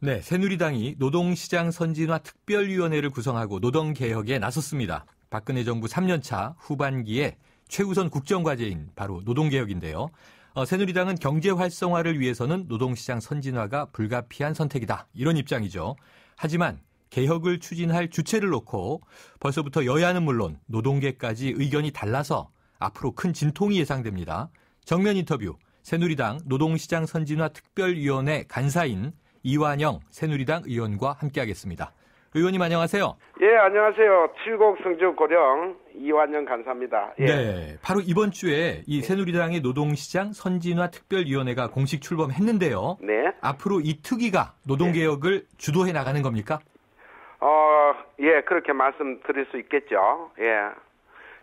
네, 새누리당이 노동시장 선진화 특별위원회를 구성하고 노동개혁에 나섰습니다. 박근혜 정부 3년차 후반기에 최우선 국정과제인 바로 노동개혁인데요. 새누리당은 경제 활성화를 위해서는 노동시장 선진화가 불가피한 선택이다. 이런 입장이죠. 하지만 개혁을 추진할 주체를 놓고 벌써부터 여야는 물론 노동계까지 의견이 달라서 앞으로 큰 진통이 예상됩니다. 정면 인터뷰, 새누리당 노동시장 선진화 특별위원회 간사인 이완영 새누리당 의원과 함께하겠습니다. 의원님 안녕하세요. 예, 안녕하세요. 칠곡 성주 고령 이완영 간사입니다. 예. 네, 바로 이번 주에 이 새누리당의 노동시장 선진화 특별위원회가 공식 출범했는데요. 네. 앞으로 이 특위가 노동개혁을 주도해 나가는 겁니까? 예, 그렇게 말씀드릴 수 있겠죠. 예.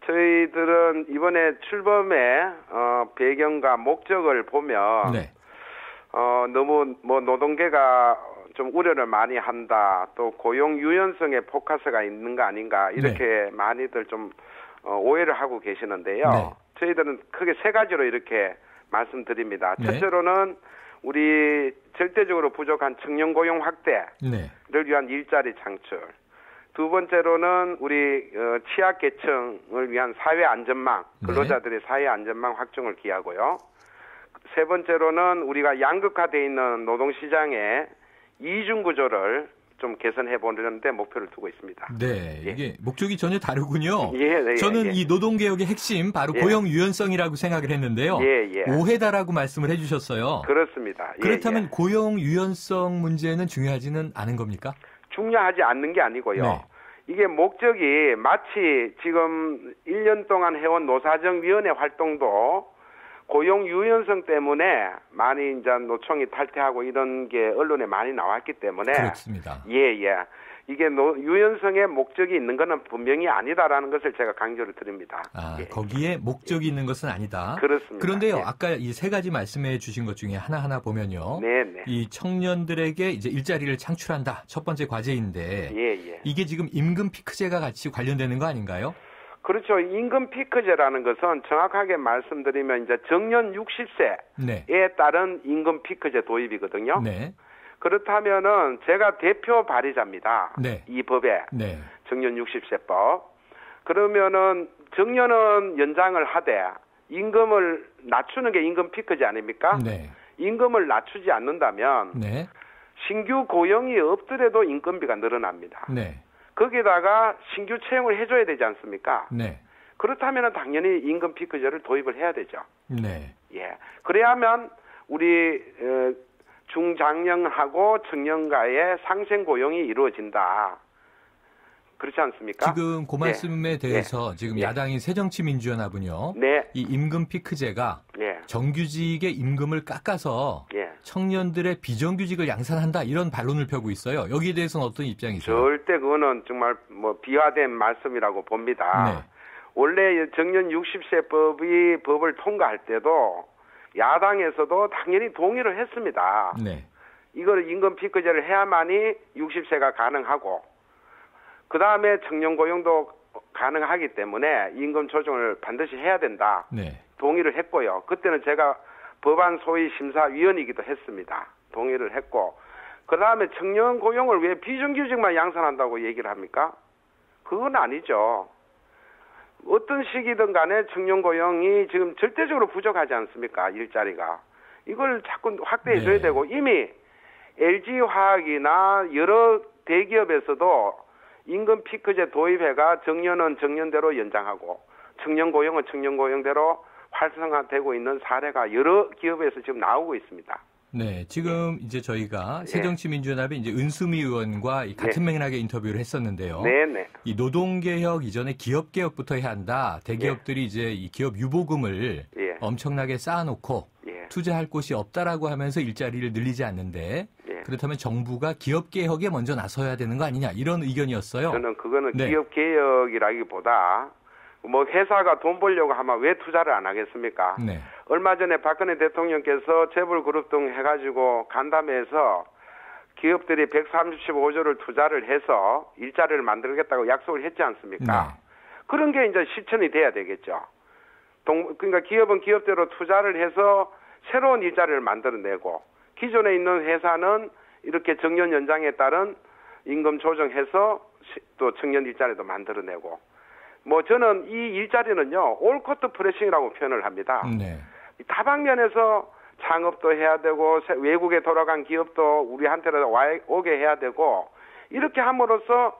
저희들은 이번에 출범의 배경과 목적을 보면 네. 너무 노동계가 좀 우려를 많이 한다. 또 고용 유연성에 포커스가 있는 거 아닌가. 이렇게 많이들 좀 오해를 하고 계시는데요. 네. 저희들은 크게 세 가지로 이렇게 말씀드립니다. 네. 첫째로는 우리 절대적으로 부족한 청년 고용 확대를 위한 일자리 창출. 두 번째로는 우리 취약계층을 위한 사회 안전망, 근로자들의 사회 안전망 확충을 기하고요. 세 번째로는 우리가 양극화되어 있는 노동시장의 이중 구조를 좀 개선해 보려는데 목표를 두고 있습니다. 네, 예. 이게 목적이 전혀 다르군요. 예, 저는 예. 이 노동개혁의 핵심 바로 예. 고용 유연성이라고 생각을 했는데요. 예. 오해다라고 말씀을 해주셨어요. 그렇습니다. 그렇다면 예. 고용 유연성 문제는 중요하지는 않은 겁니까? 중요하지 않는 게 아니고요. 네. 이게 목적이 마치 지금 1년 동안 해온 노사정위원회 활동도 고용 유연성 때문에 많이 이제 노총이 탈퇴하고 이런 게 언론에 많이 나왔기 때문에 그렇습니다. 예. 이게 유연성의 목적이 있는 것은 분명히 아니다라는 것을 제가 강조를 드립니다. 예. 거기에 목적이 있는 것은 아니다. 그렇습니다. 그런데요, 예. 아까 이 세 가지 말씀해 주신 것 중에 하나하나 보면요. 네. 이 청년들에게 이제 일자리를 창출한다. 첫 번째 과제인데 예. 이게 지금 임금 피크제가 같이 관련되는 거 아닌가요? 그렇죠. 임금 피크제라는 것은 정확하게 말씀드리면 이제 정년 60세에 따른 임금 피크제 도입이거든요. 네. 그렇다면은 제가 대표 발의자입니다. 네. 이 법에 네. 정년 60세법. 그러면은 정년은 연장을 하되 임금을 낮추는 게 임금 피크제 아닙니까? 네. 임금을 낮추지 않는다면 네. 신규 고용이 없더라도 인건비가 늘어납니다. 네. 거기다가 신규 채용을 해줘야 되지 않습니까? 네. 그렇다면 당연히 임금 피크제를 도입을 해야 되죠. 네. 예. 그래야만 우리 중장년하고 청년가의 상생 고용이 이루어진다. 그렇지 않습니까? 지금 그 말씀에 대해서 지금 야당인 새정치민주연합은요. 네. 이 임금 피크제가 정규직의 임금을 깎아서 청년들의 비정규직을 양산한다 이런 반론을 펴고 있어요. 여기에 대해서는 어떤 입장이세요? 절대 그거는 정말 비화된 말씀이라고 봅니다. 네. 원래 정년 60세 법을 통과할 때도 야당에서도 당연히 동의를 했습니다. 네. 이걸 임금 피크제를 해야만이 60세가 가능하고 그 다음에 청년 고용도 가능하기 때문에 임금 조정을 반드시 해야 된다. 네. 동의를 했고요. 그때는 제가 법안 소위 심사위원이기도 했습니다. 동의를 했고 그 다음에 청년 고용을 왜 비정규직만 양산한다고 얘기를 합니까? 그건 아니죠. 어떤 시기든 간에 청년 고용이 지금 절대적으로 부족하지 않습니까? 일자리가. 이걸 자꾸 확대해줘야 되고 이미 LG화학이나 여러 대기업에서도 임금 피크제 도입해가 정년은 정년대로 연장하고 청년 고용은 청년 고용대로 활성화되고 있는 사례가 여러 기업에서 지금 나오고 있습니다. 네, 지금 이제 저희가 새정치민주연합의 이제 은수미 의원과 같은 맥락의 인터뷰를 했었는데요. 네네. 이 노동개혁 이전에 기업개혁부터 해야 한다. 대기업들이 이제 이 기업 유보금을 엄청나게 쌓아놓고 투자할 곳이 없다라고 하면서 일자리를 늘리지 않는데 그렇다면 정부가 기업개혁에 먼저 나서야 되는 거 아니냐 이런 의견이었어요. 저는 그거는 기업개혁이라기보다 뭐 회사가 돈 벌려고 하면 왜 투자를 안 하겠습니까? 네. 얼마 전에 박근혜 대통령께서 재벌그룹 등 해가지고 간담회에서 기업들이 135조를 투자를 해서 일자리를 만들겠다고 약속을 했지 않습니까? 네. 그런 게 이제 실천이 돼야 되겠죠. 그러니까 기업은 기업대로 투자를 해서 새로운 일자리를 만들어내고 기존에 있는 회사는 이렇게 정년 연장에 따른 임금 조정해서 또 청년 일자리도 만들어내고 뭐 저는 이 일자리는요 올커트 프레싱이라고 표현을 합니다. 네. 다방면에서 창업도 해야 되고 외국에 돌아간 기업도 우리한테로 오게 해야 되고 이렇게 함으로써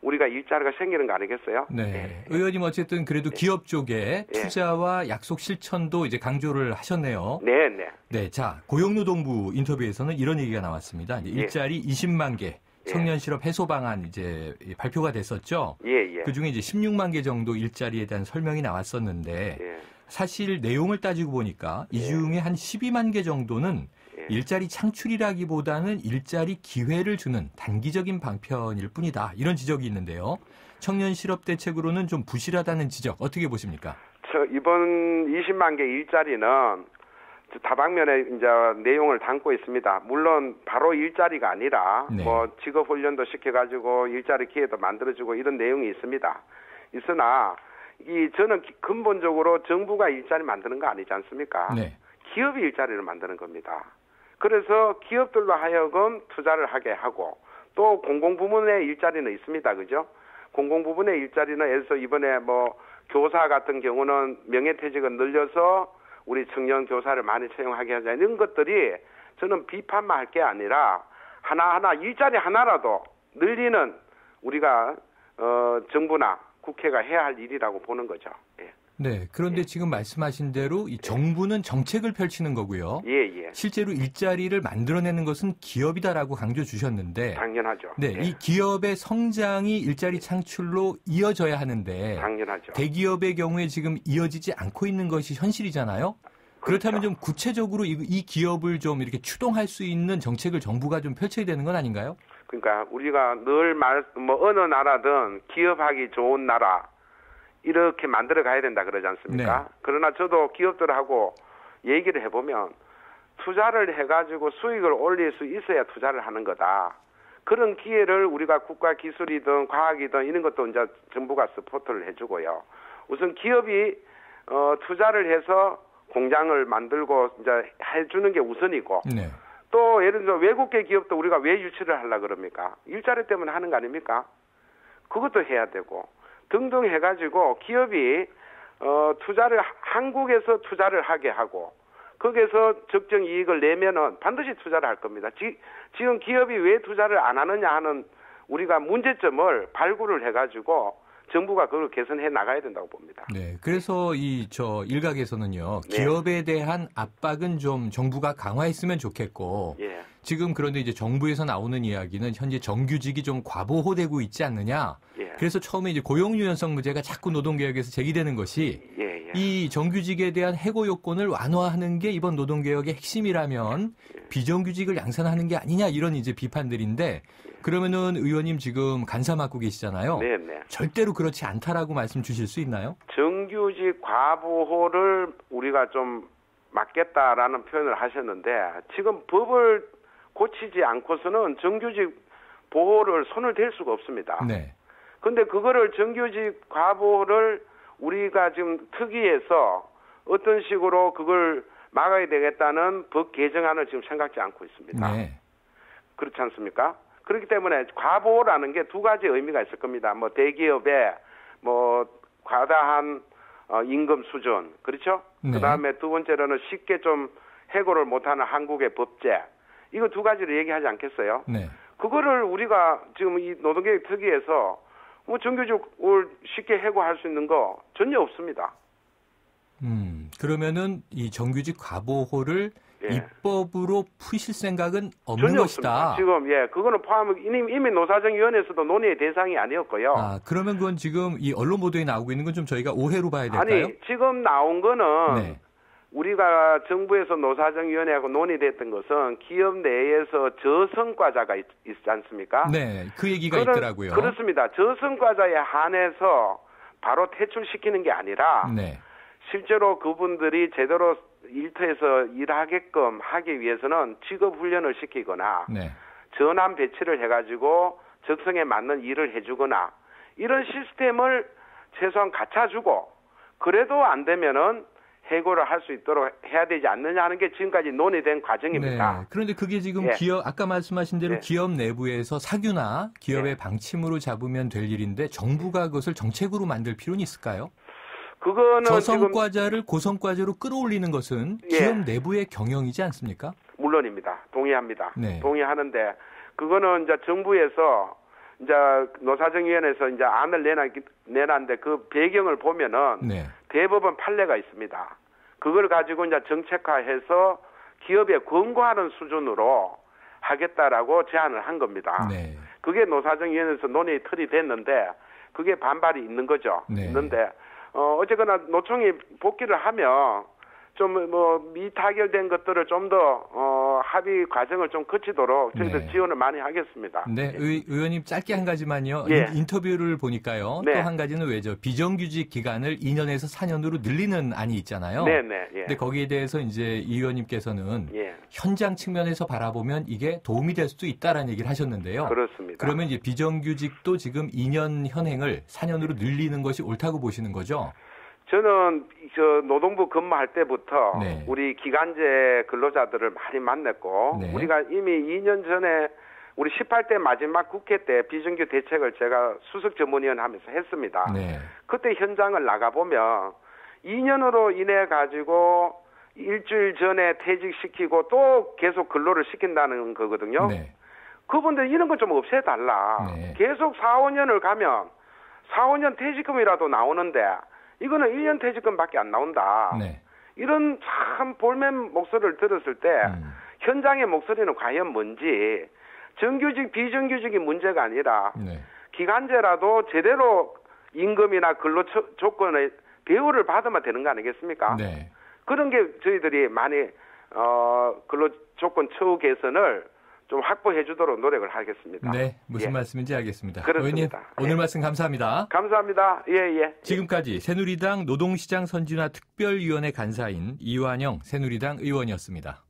우리가 일자리가 생기는 거 아니겠어요? 네. 의원님 어쨌든 그래도 기업 쪽에 투자와 약속 실천도 이제 강조를 하셨네요. 네, 네. 네, 자 고용노동부 인터뷰에서는 이런 얘기가 나왔습니다. 이제 일자리 20만 개, 청년 실업 해소 방안 이제 발표가 됐었죠. 그 중에 이제 16만 개 정도 일자리에 대한 설명이 나왔었는데 사실 내용을 따지고 보니까 이 중에 한 12만 개 정도는 일자리 창출이라기보다는 일자리 기회를 주는 단기적인 방편일 뿐이다. 이런 지적이 있는데요. 청년 실업 대책으로는 좀 부실하다는 지적 어떻게 보십니까? 이번 20만 개 일자리는 다방면에 이제 내용을 담고 있습니다. 물론 바로 일자리가 아니라 뭐 직업 훈련도 시켜가지고 일자리 기회도 만들어주고 이런 내용이 있습니다. 있으나 저는 근본적으로 정부가 일자리 만드는 거 아니지 않습니까? 네. 기업이 일자리를 만드는 겁니다. 그래서 기업들로 하여금 투자를 하게 하고 또 공공부문의 일자리는 있습니다. 그죠? 공공부문의 일자리는 예를 들어서 이번에 뭐 교사 같은 경우는 명예퇴직을 늘려서 우리 청년 교사를 많이 채용하게 하자 이런 것들이 저는 비판만 할 게 아니라 하나하나 일자리 하나라도 늘리는 우리가 정부나 국회가 해야 할 일이라고 보는 거죠. 네, 그런데 지금 말씀하신 대로 이 정부는 정책을 펼치는 거고요. 실제로 일자리를 만들어내는 것은 기업이다라고 강조 주셨는데 당연하죠. 네, 이 기업의 성장이 일자리 창출로 이어져야 하는데 당연하죠. 대기업의 경우에 지금 이어지지 않고 있는 것이 현실이잖아요. 그렇다면 좀 구체적으로 이 기업을 좀 이렇게 추동할 수 있는 정책을 정부가 좀 펼쳐야 되는 건 아닌가요? 그러니까 우리가 늘 어느 나라든 기업하기 좋은 나라 이렇게 만들어 가야 된다 그러지 않습니까? 네. 그러나 저도 기업들하고 얘기를 해보면 투자를 해가지고 수익을 올릴 수 있어야 투자를 하는 거다. 그런 기회를 우리가 국가 기술이든 과학이든 이런 것도 이제 정부가 서포트를 해주고요. 우선 기업이 투자를 해서 공장을 만들고 이제 해주는 게 우선이고 또 예를 들어 외국계 기업도 우리가 왜 유치를 하려고 그럽니까? 일자리 때문에 하는 거 아닙니까? 그것도 해야 되고 등등 해가지고 기업이 투자를 한국에서 투자를 하게 하고 거기에서 적정 이익을 내면은 반드시 투자를 할 겁니다. 지금 기업이 왜 투자를 안 하느냐 하는 우리가 문제점을 발굴을 해가지고 정부가 그걸 개선해 나가야 된다고 봅니다. 네, 그래서 일각에서는요 기업에 대한 압박은 좀 정부가 강화했으면 좋겠고 지금 그런데 이제 정부에서 나오는 이야기는 현재 정규직이 좀 과보호되고 있지 않느냐. 그래서 처음에 이제 고용유연성 문제가 자꾸 노동개혁에서 제기되는 것이 이 정규직에 대한 해고 요건을 완화하는 게 이번 노동개혁의 핵심이라면 비정규직을 양산하는 게 아니냐 이런 이제 비판들인데 그러면은 의원님 지금 간사 맡고 계시잖아요. 절대로 그렇지 않다라고 말씀 주실 수 있나요? 정규직 과보호를 우리가 좀 막겠다라는 표현을 하셨는데 지금 법을 고치지 않고서는 정규직 보호를 손을 댈 수가 없습니다. 근데 그거를 정규직 과보호를 우리가 지금 특위에서 어떤 식으로 그걸 막아야 되겠다는 법 개정안을 지금 생각지 않고 있습니다. 그렇지 않습니까? 그렇기 때문에 과보호라는 게 두 가지 의미가 있을 겁니다. 뭐 대기업의 뭐 과다한 임금 수준, 그렇죠? 그다음에 두 번째로는 쉽게 좀 해고를 못하는 한국의 법제. 이거 두 가지를 얘기하지 않겠어요? 그거를 우리가 지금 이 노동개혁 특위에서 뭐 정규직을 쉽게 해고할 수 있는 거 전혀 없습니다. 그러면은 이 정규직 과보호를 입법으로 푸실 생각은 없는 전혀 것이다. 없습니다. 지금 그거는 이미 노사정위원회에서도 논의의 대상이 아니었고요. 그러면 그건 지금 이 언론 보도에 나오고 있는 건 좀 저희가 오해로 봐야 될까요? 아니 지금 나온 거는 우리가 정부에서 노사정위원회하고 논의됐던 것은 기업 내에서 저성과자가 있지 않습니까? 네, 그 얘기가 있더라고요. 그렇습니다. 저성과자에 한해서 바로 퇴출시키는 게 아니라 실제로 그분들이 제대로 일터에서 일하게끔 하기 위해서는 직업훈련을 시키거나 전환 배치를 해가지고 적성에 맞는 일을 해주거나 이런 시스템을 최소한 갖춰주고 그래도 안 되면은 해고를 할 수 있도록 해야 되지 않느냐 하는 게 지금까지 논의된 과정입니다. 네. 그런데 그게 지금 기업 아까 말씀하신 대로 기업 내부에서 사규나 기업의 방침으로 잡으면 될 일인데 정부가 그것을 정책으로 만들 필요는 있을까요? 그거는 저성과자를 고성과자로 끌어올리는 것은 기업 내부의 경영이지 않습니까? 물론입니다. 동의합니다. 네. 동의하는데 그거는 이제 정부에서 이제 노사정위원회에서 이제 안을 내놨는데 그 배경을 보면은 대법원 판례가 있습니다. 그걸 가지고 이제 정책화해서 기업에 권고하는 수준으로 하겠다라고 제안을 한 겁니다. 그게 노사정위원회에서 논의 틀이 됐는데 그게 반발이 있는 거죠. 있는데 어쨌거나 노총이 복귀를 하면 좀 미타결된 것들을 좀 더 합의 과정을 좀 거치도록 저희들 지원을 많이 하겠습니다. 네, 의원님 짧게 한 가지만요. 인터뷰를 보니까요. 또 한 가지는 왜죠? 비정규직 기간을 2년에서 4년으로 늘리는 안이 있잖아요. 근데 거기에 대해서 이제 이 의원님께서는 현장 측면에서 바라보면 이게 도움이 될 수도 있다라는 얘기를 하셨는데요. 그렇습니다. 그러면 이제 비정규직도 지금 2년 현행을 4년으로 늘리는 것이 옳다고 보시는 거죠? 저는 노동부 근무할 때부터 우리 기간제 근로자들을 많이 만났고 우리가 이미 2년 전에 우리 18대 마지막 국회 때 비정규 대책을 제가 수석 전문위원 하면서 했습니다. 그때 현장을 나가보면 2년으로 인해 가지고 일주일 전에 퇴직시키고 또 계속 근로를 시킨다는 거거든요. 그분들 이런 건 좀 없애달라. 계속 4, 5년을 가면 4, 5년 퇴직금이라도 나오는데 이거는 1년 퇴직금밖에 안 나온다. 이런 참 볼멘 목소리를 들었을 때 현장의 목소리는 과연 뭔지 정규직, 비정규직이 문제가 아니라 기간제라도 제대로 임금이나 근로 조건의 대우를 받으면 되는 거 아니겠습니까? 그런 게 저희들이 많이 근로 조건 처우 개선을 좀 확보해 주도록 노력을 하겠습니다. 네, 무슨 말씀인지 알겠습니다. 그렇습니다. 의원님, 오늘 말씀 감사합니다. 감사합니다. 지금까지 새누리당 노동시장 선진화 특별위원회 간사인 이완영 새누리당 의원이었습니다.